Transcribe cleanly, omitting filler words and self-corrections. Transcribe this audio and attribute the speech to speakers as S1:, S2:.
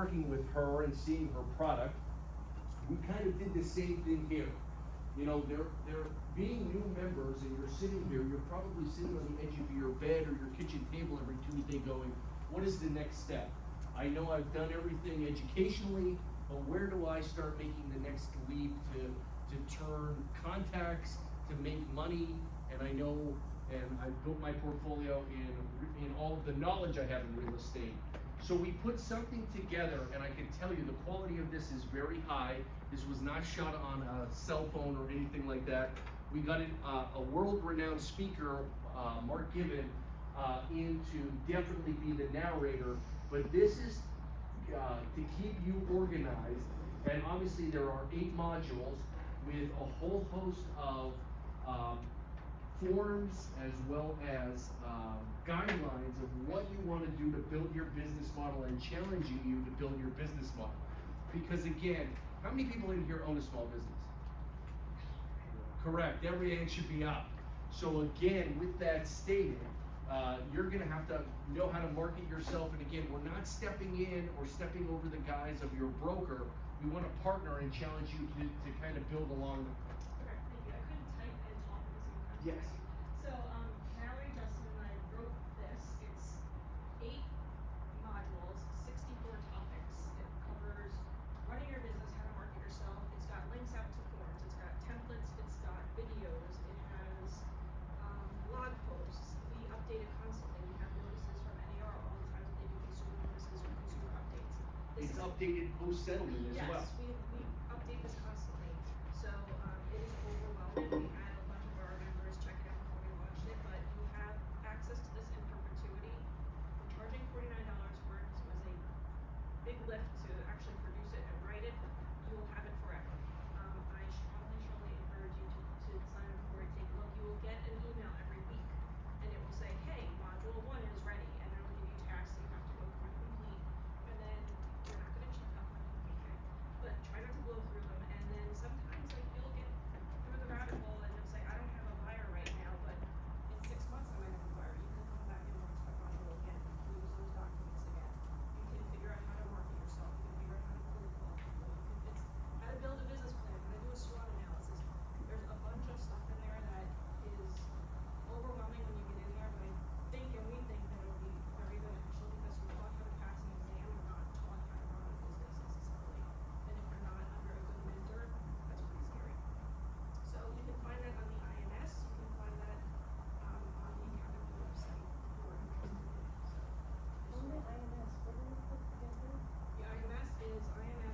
S1: working with her and seeing her product, we kind of did the same thing here. You know, they're being new members and you're sitting here, you're probably sitting on the edge of your bed or your kitchen table every Tuesday going, what is the next step? I know I've done everything educationally, but where do I start making the next leap to turn contacts, to make money? And I know, and I've built my portfolio in all of the knowledge I have in real estate. So we put something together, and I can tell you the quality of this is very high. This was not shot on a cell phone or anything like that. We got a world-renowned speaker, Mark Gibbon, in to definitely be the narrator. But this is to keep you organized. And obviously there are 8 modules with a whole host of forms as well as guidelines of what you want to do to build your business model and challenging you to build your business model. Because again, how many people in here own a small business? Correct, every hand should be up. So again, with that stated, you're gonna have to know how to market yourself. And again, we're not stepping in or stepping over the guise of your broker. We want to partner and challenge you to kind of build along.
S2: Okay, thank you. I couldn't type and talk at the same time.
S1: Yes.
S2: So, Mallory, Justin, and I wrote this. It's 8 modules, 64 topics. It covers running your business, how to market yourself. It's got links out to forms. It's got templates. It's got videos. It has blog posts. We update it constantly. We have notices from NAR all the time that they do consumer notices or consumer updates.
S1: It's updated post-settlement as well.
S2: Yes, we update this constantly.